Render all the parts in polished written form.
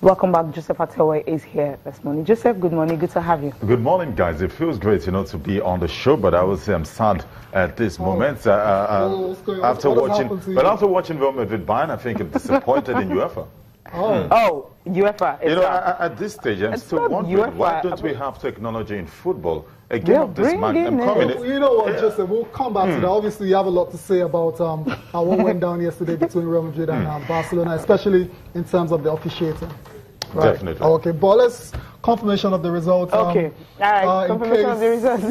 Welcome back. Joseph Atewe is here this morning. Joseph, good morning. Good to have you. Good morning, guys. It feels great, to be on the show, but I would say I'm sad at this moment. After watching Real Madrid Bayern, I think I'm disappointed in UEFA. Oh, UEFA. At this stage, I'm still wondering, UEFA, why don't we have technology in football? A game of this magnitude. You know what, Joseph, we'll come back to that. Obviously, you have a lot to say about what went down yesterday between Real Madrid and Barcelona, especially in terms of the officiating. Right. Definitely. Okay, but let's confirmation of the results. Okay, all right, confirmation of the results.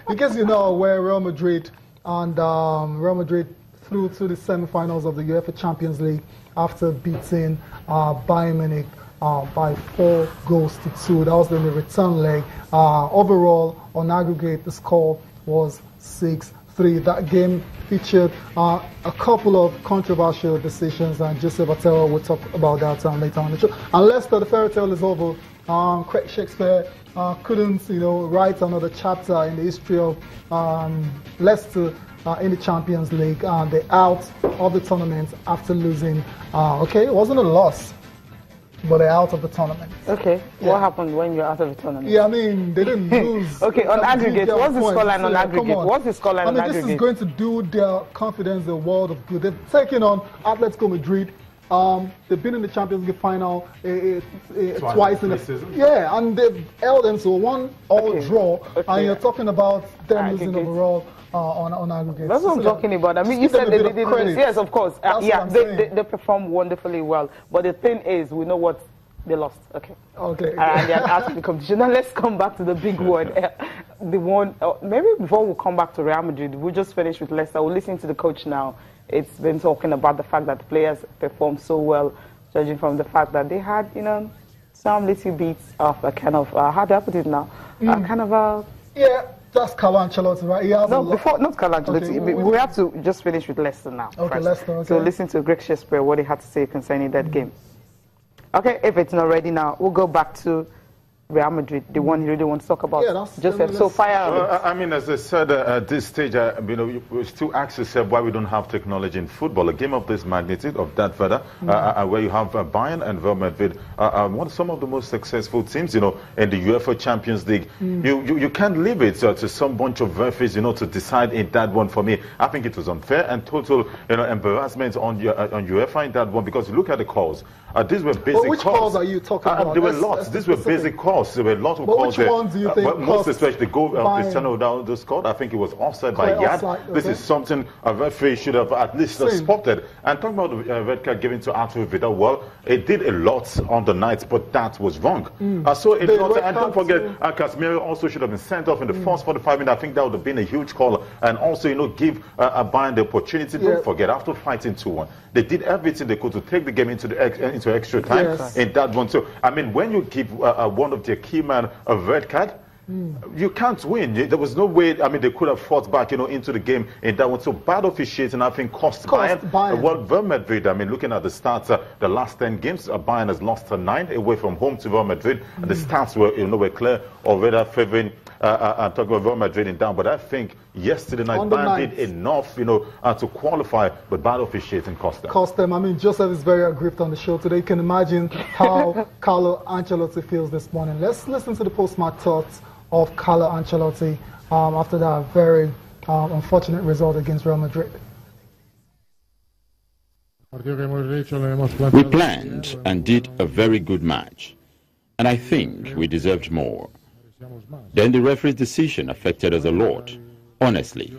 In case you know where Real Madrid and Real Madrid through to the semi-finals of the UEFA Champions League after beating Bayern Munich by 4-2. That was in the return leg. Overall, on aggregate, the score was 6-3. That game featured a couple of controversial decisions, and Joseph Atewe will talk about that later on the show. And Leicester, the fairy tale is over. Craig Shakespeare couldn't, write another chapter in the history of Leicester in the Champions League. They're out of the tournament after losing. It wasn't a loss, but they're out of the tournament. Okay, yeah. What happened when you're out of the tournament? Yeah, I mean, they didn't lose. Okay, on aggregate, what's the scoreline on aggregate? What's the scoreline on aggregate? This is going to do their confidence a world of good. They've taken on Atletico Madrid. They've been in the Champions League final twice in the season. Yeah, and they've held them to a 1-all draw. Okay. And you're talking about them losing overall on aggregate. That's what I'm talking about. I mean, you said they didn't lose. Yes, of course. They performed wonderfully well. But the thing is, we know what they lost. Okay. And they're out of the competition. Now let's come back to the big one. The one. Maybe before we come back to Real Madrid, we just finished with Leicester. We'll listen to the coach now. It's been talking about the fact that the players performed so well, judging from the fact that they had, some little bits of a kind of, how do I put it now? Yeah, that's Carlo Ancelotti, right? Not Carlo Ancelotti. Okay, we have to just finish with Leicester now. Okay, first. Leicester, okay. So listen to Greg Shakespeare, what he had to say concerning that game. Okay, if it's not ready now, we'll go back to Real Madrid, the one you really want to talk about. Yeah, Joseph, so fire. I mean, as I said, at this stage, we still ask yourself why we don't have technology in football. A game of this magnitude, of that further, where you have Bayern and Real Madrid, some of the most successful teams, in the UEFA Champions League. You can't leave it to some bunch of referees, to decide in that one. For me, I think it was unfair and total, embarrassment on UEFA in that one, because look at the calls. These were basic calls. Which calls are you talking about? There were lots. These were basic calls. There were a lot of calls. Which ones do you think? Most especially the goal Cristiano Ronaldo scored. I think it was offside by Yad. Okay. This is something a referee should have at least spotted. And talking about the red card given to Arturo Vidal, well, it did a lot on the night, but that was wrong. And don't forget, Casemiro also should have been sent off in the first 45 minutes. I think that would have been a huge call. And also, give Bayern the opportunity. Don't forget, after fighting 2-1, they did everything they could to take the game into extra time in that one. So, I mean, when you give one of their key man a red card, you can't win. There was no way. I mean, they could have fought back, into the game in that one. So bad officiating, I think, cost Bayern. Well, Real Madrid. I mean, looking at the stats, the last 10 games, Bayern has lost 9 away from home to Real Madrid. And the stats were clear already favoring. I'm talking about Real Madrid in down, but I think yesterday night Bayern did enough, to qualify, but bad officiating cost them. I mean, Joseph is very aggrieved on the show today. You can imagine how Carlo Ancelotti feels this morning. Let's listen to the post-match thoughts of Carlo Ancelotti after that very unfortunate result against Real Madrid. We planned and did a very good match, and I think we deserved more. Then the referee's decision affected us a lot, honestly,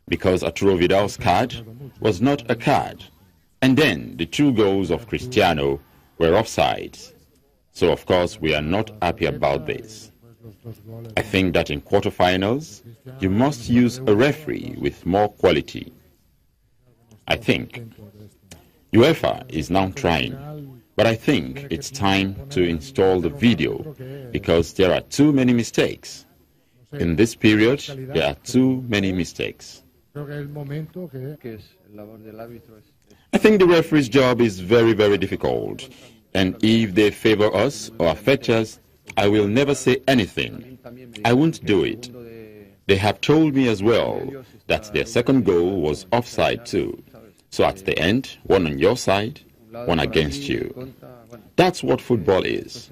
because Arturo Vidal's card was not a card, and then the 2 goals of Cristiano were offsides. So of course we are not happy about this. I think that in quarterfinals you must use a referee with more quality. I think UEFA is now trying, but I think it's time to install the video because there are too many mistakes. In this period, there are too many mistakes. I think the referee's job is very, very difficult. And if they favor us or affect us, I will never say anything. I won't do it. They have told me as well that their second goal was offside too. So at the end, one on your side, one against you. That's what football is.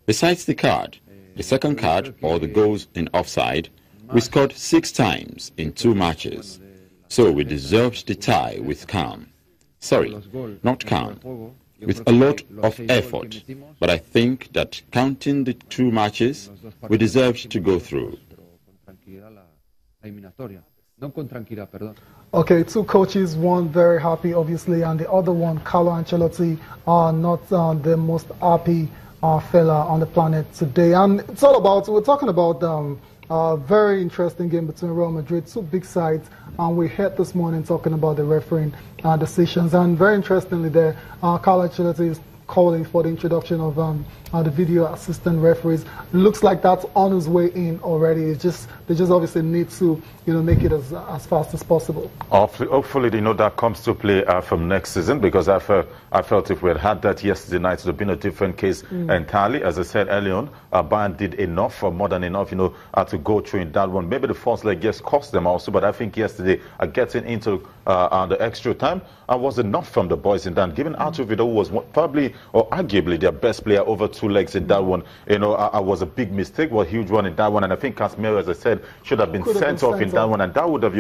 Besides the card, the second card, or the goals in offside, we scored 6 times in 2 matches. So we deserved the tie with calm. Sorry, not calm. With a lot of effort. But I think that counting the 2 matches, we deserved to go through. Okay, 2 coaches, one very happy, obviously, and the other one, Carlo Ancelotti, not the most happy fella on the planet today. And it's all about, we're talking about a very interesting game between Real Madrid, 2 big sides, and we heard this morning talking about the refereeing decisions. And very interestingly there, Carlo Ancelotti is calling for the introduction of the video assistant referees. It looks like that's on its way in already. It's just, they just obviously need to, make it as fast as possible. Hopefully, that comes to play from next season, because I felt if we had that yesterday night, it would have been a different case entirely. As I said earlier on, Bayern did enough, or more than enough, to go through in that one. Maybe the first leg, yes, cost them also, but I think yesterday, getting into the extra time was enough from the boys in that. Given Arturo Vidal, who was probably or arguably their best player over 2 legs in that one, I was a big mistake, was a huge one in that one, and I think Casemiro, as I said, should have been sent off in that one, and that would have,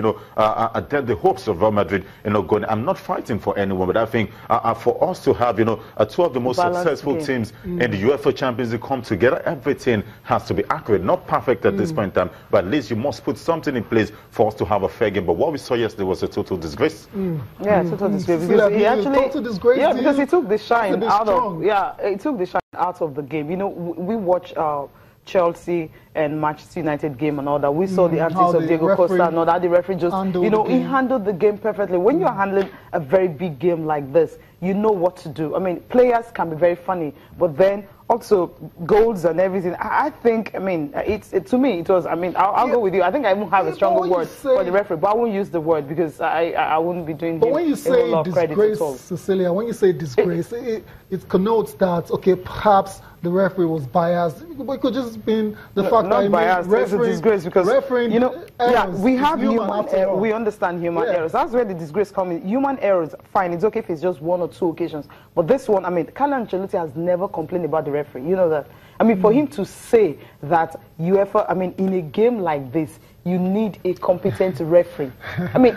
dead the hopes of Real Madrid, going. I'm not fighting for anyone, but I think for us to have, 2 of the most successful teams in the UEFA Champions League come together, everything has to be accurate, not perfect at this point in time, but at least you must put something in place for us to have a fair game. But what we saw yesterday was a total disgrace. Yeah, total disgrace. Because he actually, because he took the shine out of, he took the shine out of the game. We watch Chelsea and Manchester United game and all that. We saw the antics of Diego Costa and all that. The referee just, he handled the game perfectly. When you're handling a very big game like this, you know what to do. I mean, players can be very funny, but then also goals and everything. I think, to me, it was, I'll go with you. I think I won't have a stronger word for the referee, but I won't use the word because I wouldn't be doing when you say disgrace, Cecilia, when you say disgrace, it connotes that, okay, perhaps the referee was biased. It could just been the fact that biased. It's a disgrace because we have human error. We understand human errors. That's where the disgrace comes in. Human errors, fine. It's okay if it's just 1 or 2 occasions. But this one, Carlo Ancelotti has never complained about the referee. You know that. For him to say that UEFA, in a game like this, you need a competent referee.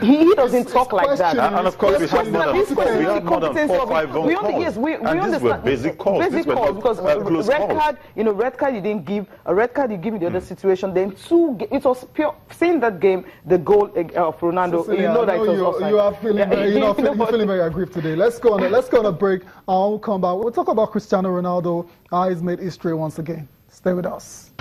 He doesn't talk like that. And of course, we have more than 4 or 5 calls. Yes, we understand. These were basic calls. Basic calls, because red card you didn't give, a red card you give in the other situation, then 2, it was pure, seeing that game, the goal of Ronaldo, Cecilia, that it was offside. You are feeling feeling very aggrieved today. Let's go on a break. I'll come back. We'll talk about Cristiano Ronaldo. He's made history once again. Stay with us.